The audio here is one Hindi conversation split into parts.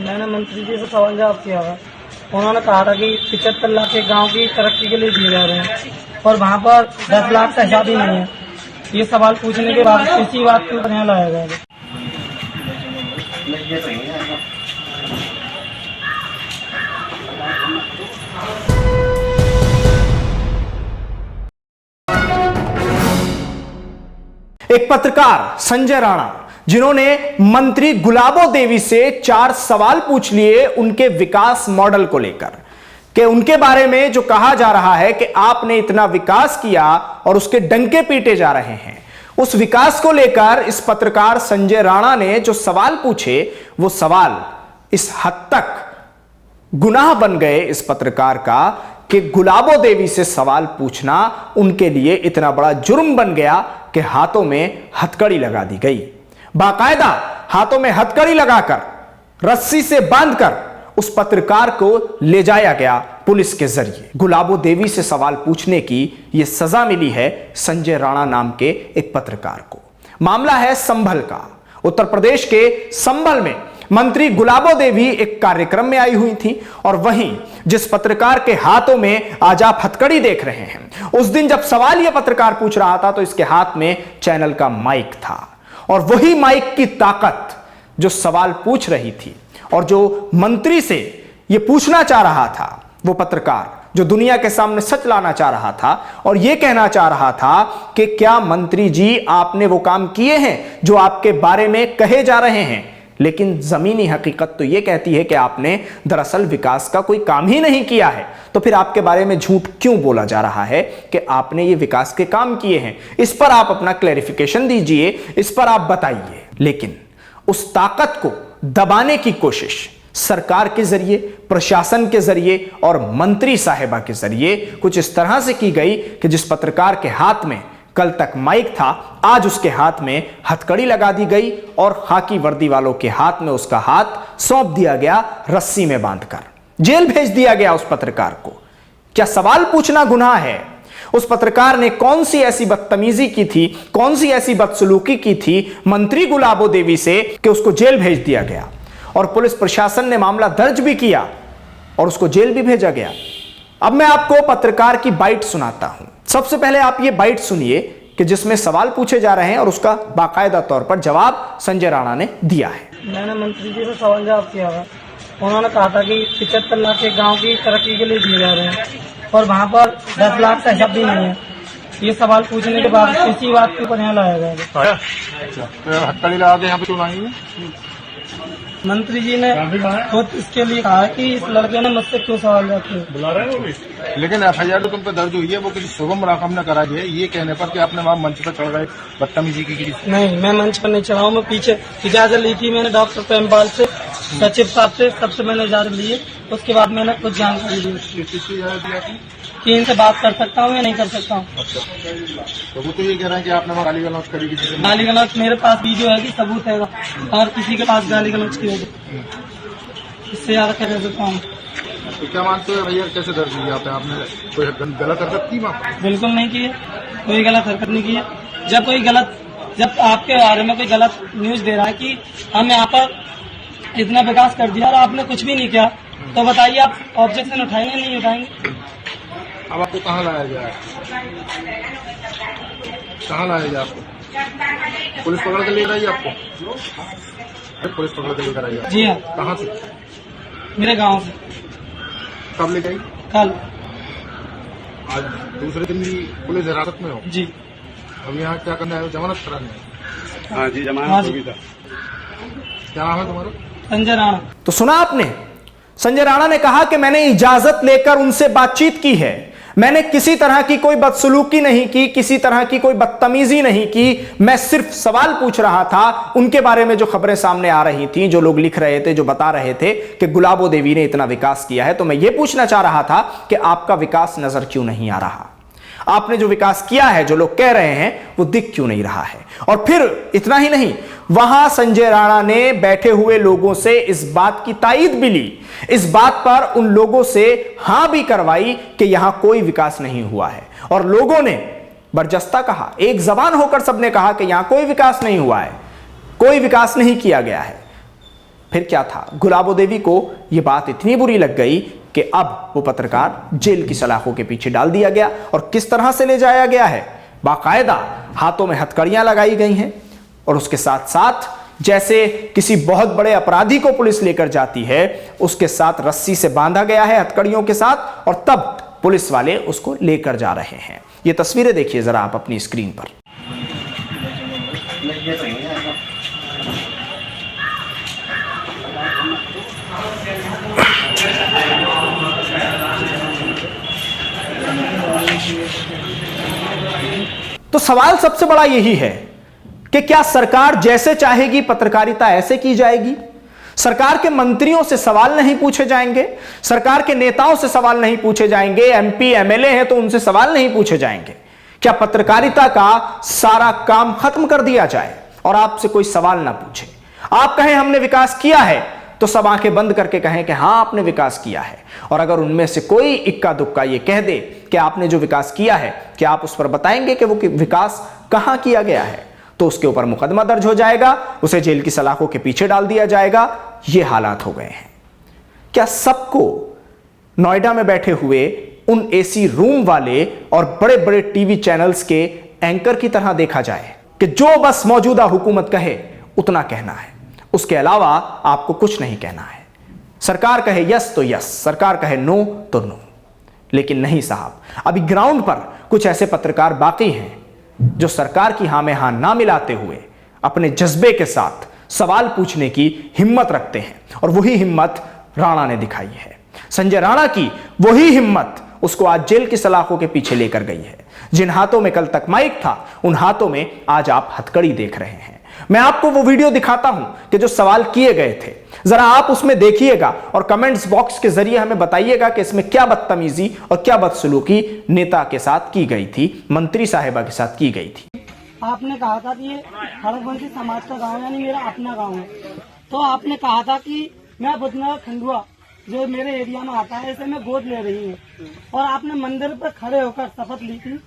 मैंने मंत्री जी से सवाल जवाब किया था। उन्होंने कहा था कि 75 लाख के गांव की तरक्की के लिए दिए जा रहे हैं और वहाँ पर 10 लाख का हिसाब ही नहीं है। ये सवाल पूछने के बाद इसी बात को यहाँ लाया गया है। एक पत्रकार संजय राणा, जिन्होंने मंत्री गुलाबो देवी से 4 सवाल पूछ लिए उनके विकास मॉडल को लेकर, कि उनके बारे में जो कहा जा रहा है कि आपने इतना विकास किया और उसके डंके पीटे जा रहे हैं, उस विकास को लेकर इस पत्रकार संजय राणा ने जो सवाल पूछे, वो सवाल इस हद तक गुनाह बन गए इस पत्रकार का कि गुलाबो देवी से सवाल पूछना उनके लिए इतना बड़ा जुर्म बन गया कि हाथों में हथकड़ी लगा दी गई। बाकायदा हाथों में हथकड़ी लगाकर, रस्सी से बांधकर उस पत्रकार को ले जाया गया पुलिस के जरिए। गुलाबो देवी से सवाल पूछने की यह सजा मिली है संजय राणा नाम के एक पत्रकार को। मामला है संभल का। उत्तर प्रदेश के संभल में मंत्री गुलाबो देवी एक कार्यक्रम में आई हुई थी और वहीं जिस पत्रकार के हाथों में आज आप हथकड़ी देख रहे हैं, उस दिन जब सवाल यह पत्रकार पूछ रहा था तो इसके हाथ में चैनल का माइक था और वही माइक की ताकत जो सवाल पूछ रही थी और जो मंत्री से यह पूछना चाह रहा था, वो पत्रकार जो दुनिया के सामने सच लाना चाह रहा था और यह कहना चाह रहा था कि क्या मंत्री जी आपने वो काम किए हैं जो आपके बारे में कहे जा रहे हैं, लेकिन जमीनी हकीकत तो यह कहती है कि आपने दरअसल विकास का कोई काम ही नहीं किया है। तो फिर आपके बारे में झूठ क्यों बोला जा रहा है कि आपने ये विकास के काम किए हैं? इस पर आप अपना क्लैरिफिकेशन दीजिए, इस पर आप बताइए। लेकिन उस ताकत को दबाने की कोशिश सरकार के जरिए, प्रशासन के जरिए और मंत्री साहिबा के जरिए कुछ इस तरह से की गई कि जिस पत्रकार के हाथ में कल तक माइक था, आज उसके हाथ में हथकड़ी लगा दी गई और खाकी वर्दी वालों के हाथ में उसका हाथ सौंप दिया गया, रस्सी में बांधकर जेल भेज दिया गया उस पत्रकार को। क्या सवाल पूछना गुनाह है? उस पत्रकार ने कौन सी ऐसी बदतमीजी की थी, कौन सी ऐसी बदसलूकी की थी मंत्री गुलाबो देवी से कि उसको जेल भेज दिया गया और पुलिस प्रशासन ने मामला दर्ज भी किया और उसको जेल भी भेजा गया। अब मैं आपको पत्रकार की बाइट सुनाता हूं। सबसे पहले आप ये बाइट सुनिए कि जिसमें सवाल पूछे जा रहे हैं और उसका बाकायदा तौर पर जवाब संजय राणा ने दिया है। मैंने मंत्री जी से सवाल जवाब किया था। उन्होंने कहा था कि 75 लाख के गांव की तरक्की के लिए दिए जा रहे हैं और वहाँ पर 10 लाख का हिसाब भी नहीं है। ये सवाल पूछने के बाद इसी बात के ऊपर यहाँ लाया गया है। अच्छा, हथकड़ी लगा के यहाँ पे क्यों आएंगे? मंत्री जी ने खुद इसके लिए कहा कि इस लड़के ने मुझसे क्यों सवाल जवाब किया। बुला रहे हैं वो भी, लेकिन FIR तो तुम पे दर्ज हुई है, वो किसी शुभम राकम ने कराई है, ये कहने पर कि आपने वहाँ मंच पर चढ़ गए बदतमीजी की। नहीं, मैं मंच पर नहीं चढ़ा हूँ। मैं पीछे इजाजत ली थी मैंने डॉक्टर प्रेमपाल से, सचिव साहब से, सबसे मैंने इजाजत ली है। उसके बाद मैंने कुछ जानकारी दी कि इनसे बात कर सकता हूँ या नहीं कर सकता हूँ। तो वो तो ये कह रहे हैं कि आपने वहाँ गाली गलौज करी। गाली गलौज मेरे पास वीडियो है कि सबूत है और किसी के पास गाली गलौज की होगी, इससे ज्यादा क्या कर सकता हूँ। तो क्या मानते हो भैया, कैसे दर्ज हुई आपने कोई गलत हरकत की? बिल्कुल नहीं की है, कोई गलत हरकत नहीं की है। जब आपके बारे में कोई गलत न्यूज दे रहा है कि हम यहाँ पर इतना विकास कर दिया और आपने कुछ भी नहीं किया, तो बताइए आप ऑब्जेक्शन उठाएंगे नहीं उठाएंगे? अब आपको कहाँ लाया गया है? कहाँ लाया गया आपको? पुलिस पकड़ के ले गई आपको? पुलिस पकड़ के लेकर आई? जी हाँ। कहाँ से? मेरे गांव से। कब ले गई? कल। आज दूसरे दिन भी पुलिस हिरासत में हो? जी। अब यहाँ क्या करने आए हो? जमानत कराने? हाँ जी, जमानत होगी था। क्या नाम है तुम्हारा? संजय राणा। तो सुना आपने, संजय राणा ने कहा कि मैंने इजाजत लेकर उनसे बातचीत की है, मैंने किसी तरह की कोई बदसलूकी नहीं की, किसी तरह की कोई बदतमीजी नहीं की, मैं सिर्फ सवाल पूछ रहा था। उनके बारे में जो खबरें सामने आ रही थी, जो लोग लिख रहे थे, जो बता रहे थे कि गुलाबो देवी ने इतना विकास किया है, तो मैं ये पूछना चाह रहा था कि आपका विकास नजर क्यों नहीं आ रहा? आपने जो विकास किया है, जो लोग कह रहे हैं, वो दिख क्यों नहीं रहा है? और फिर इतना ही नहीं, वहां संजय राणा ने बैठे हुए लोगों से इस बात की तायीद भी ली, इस बात पर उन लोगों से हां भी करवाई कि यहां कोई विकास नहीं हुआ है। और लोगों ने बरजस्ता कहा, एक जबान होकर सबने कहा कि यहां कोई विकास नहीं हुआ है, कोई विकास नहीं किया गया है। फिर क्या था, गुलाबो देवी को यह बात इतनी बुरी लग गई कि अब वो पत्रकार जेल की सलाखों के पीछे डाल दिया गया। और किस तरह से ले जाया गया है, बाकायदा हाथों में हथकड़ियां लगाई गई हैं और उसके साथ साथ जैसे किसी बहुत बड़े अपराधी को पुलिस लेकर जाती है उसके साथ रस्सी से बांधा गया है हथकड़ियों के साथ, और तब पुलिस वाले उसको लेकर जा रहे हैं। ये तस्वीरें देखिए जरा आप अपनी स्क्रीन पर। तो सवाल सबसे बड़ा यही है कि क्या सरकार जैसे चाहेगी पत्रकारिता ऐसे की जाएगी? सरकार के मंत्रियों से सवाल नहीं पूछे जाएंगे, सरकार के नेताओं से सवाल नहीं पूछे जाएंगे, एमपी एमएलए हैं तो उनसे सवाल नहीं पूछे जाएंगे? क्या पत्रकारिता का सारा काम खत्म कर दिया जाए और आपसे कोई सवाल ना पूछे? आप कहें हमने विकास किया है तो सब आंखें बंद करके कहें कि हां आपने विकास किया है, और अगर उनमें से कोई इक्का दुक्का ये कह दे कि आपने जो विकास किया है क्या आप उस पर बताएंगे कि वो विकास कहां किया गया है, तो उसके ऊपर मुकदमा दर्ज हो जाएगा, उसे जेल की सलाखों के पीछे डाल दिया जाएगा। ये हालात हो गए हैं। क्या सबको नोएडा में बैठे हुए उन एसी रूम वाले और बड़े बड़े टीवी चैनल्स के एंकर की तरह देखा जाए कि जो बस मौजूदा हुकूमत कहे उतना कहना है, उसके अलावा आपको कुछ नहीं कहना है? सरकार कहे यस तो यस, सरकार कहे नो तो नो। लेकिन नहीं साहब, अभी ग्राउंड पर कुछ ऐसे पत्रकार बाकी हैं जो सरकार की हां में हां ना मिलाते हुए अपने जज्बे के साथ सवाल पूछने की हिम्मत रखते हैं, और वही हिम्मत राणा ने दिखाई है। संजय राणा की वही हिम्मत उसको आज जेल की सलाखों के पीछे लेकर गई है। जिन हाथों में कल तक माइक था उन हाथों में आज आप हथकड़ी देख रहे हैं। मैं आपको वो वीडियो दिखाता हूं कि जो सवाल किए गए थे, जरा आप उसमें देखिएगा और कमेंट्स बॉक्स के जरिए हमें बताइएगा कि इसमें क्या बदतमीजी और क्या बदसलूकी नेता के साथ की गई थी, मंत्री साहिबा के साथ की गई थी। आपने कहा था कि ये खड़गवंशी समाज का गांव यानी मेरा अपना गांव है, तो आपने कहा था कि मैं बुधनगर खंडुआ जो मेरे एरिया में आता है इसे मैं गोद ले रही हूँ, और आपने मंदिर पर खड़े होकर शपथ ली थी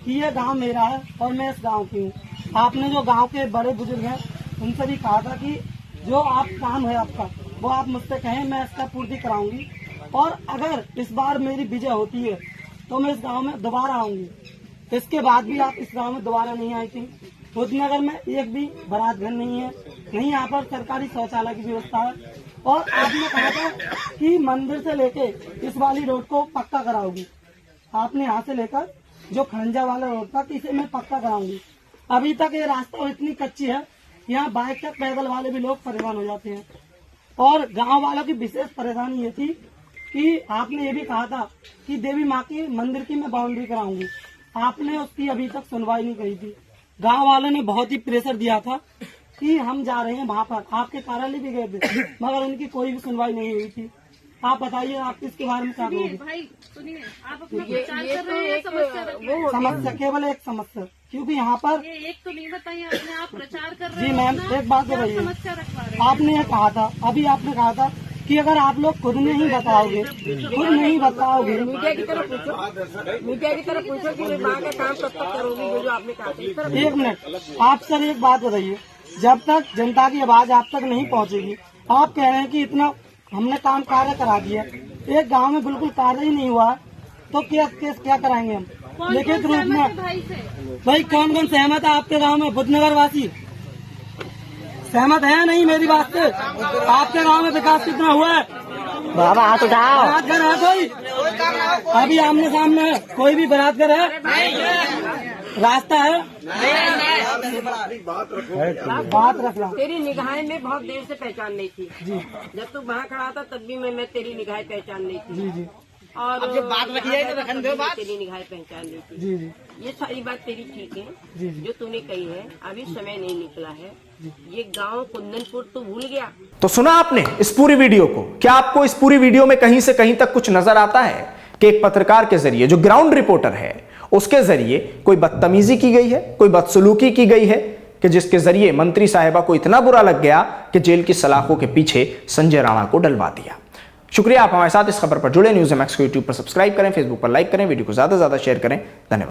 कि ये गांव मेरा है और मैं इस गांव की हूँ। आपने जो गांव के बड़े बुजुर्ग हैं उनसे भी कहा था कि जो आप काम है आपका वो आप मुझसे कहें, मैं इसका पूर्ति कराऊंगी, और अगर इस बार मेरी विजय होती है तो मैं इस गांव में दोबारा आऊंगी। इसके बाद भी आप इस गांव में दोबारा नहीं आई थी। बुधनगर में एक भी बारात घर नहीं है, नहीं यहाँ पर सरकारी शौचालय की व्यवस्था है, और आपने कहा था कि मंदिर से लेके इस वाली रोड को पक्का कराओगी। आपने यहाँ से लेकर जो खंजा वाला रोड था कि इसे मैं पक्का कराऊंगी। अभी तक ये रास्ता इतनी कच्ची है, यहाँ बाइक तक पैदल वाले भी लोग परेशान हो जाते हैं। और गांव वालों की विशेष परेशानी ये थी कि आपने ये भी कहा था कि देवी माँ की मंदिर की मैं बाउंड्री कराऊंगी। आपने उसकी अभी तक सुनवाई नहीं करी थी। गांव वालों ने बहुत ही प्रेशर दिया था कि हम जा रहे हैं वहाँ पर, आपके कार्यालय भी गए थे, मगर उनकी कोई भी सुनवाई नहीं हुई थी। आप बताइए आप इसके बारे में क्या कहोगे? भाई सुनिए, आप अपना प्रचार कर रहे हैं, समस्या रखिए। समस्या केवल एक समस्या, क्योंकि यहाँ पर ये एक तो नहीं बताइए आपने, आप प्रचार कर रहे जी हैं। मैम अपना, एक बात क्या बताइए, समस्या रखवा रहे हैं? आपने ये कहा था, अभी आपने कहा था कि अगर आप लोग खुद नहीं बताओगे, खुद नहीं बताओगे, मीडिया की तरफ पूछो कि माँ का काम कब तक करोगी, जो आपने कहा था। एक मिनट आप सर एक बात बताइए, जब तक जनता की आवाज आप तक नहीं पहुंचेगी, आप कह रहे हैं कि इतना हमने काम कार्य करा दिया, एक गांव में बिल्कुल कार्य ही नहीं हुआ, तो क्या कराएंगे हम लिखित रूप में? भाई से भाई कौन कौन सहमत है आपके गांव में? बुधनगर वासी सहमत है नहीं मेरी बात से? आपके गांव में विकास कितना हुआ है? बाबा हाथ उठाओ। बरातघर है कोई? अभी आमने सामने है कोई भी बरातघर है? रास्ता है? बात रख ला। तेरी निगाहें में बहुत देर से पहचान नहीं थी जी। जब तू वहाँ खड़ा था तब भी मैं तेरी निगाहें पहचान नहीं थी जी जी। और अब जब बात रखी है तो रखन दो बात। तेरी निगाहें पहचान नहीं थी जी जी ये सारी बात तेरी ठीक है जी जी। जो तूने कही है। अभी समय नहीं निकला है। ये गांव कुंदनपुर तो भूल गया। तो सुना आपने इस पूरी वीडियो को? क्या आपको इस पूरी वीडियो में कहीं से कहीं तक कुछ नजर आता है कि एक पत्रकार के जरिए, जो ग्राउंड रिपोर्टर है, उसके जरिए कोई बदतमीजी की गई है, कोई बदसलूकी की गई है, कि जिसके जरिए मंत्री साहिबा को इतना बुरा लग गया कि जेल की सलाखों के पीछे संजय राणा को डलवा दिया? शुक्रिया, आप हमारे साथ इस खबर पर जुड़े। न्यूज़ MX को यूट्यूब पर सब्सक्राइब करें, फेसबुक पर लाइक करें, वीडियो को ज्यादा से ज्यादा शेयर करें। धन्यवाद।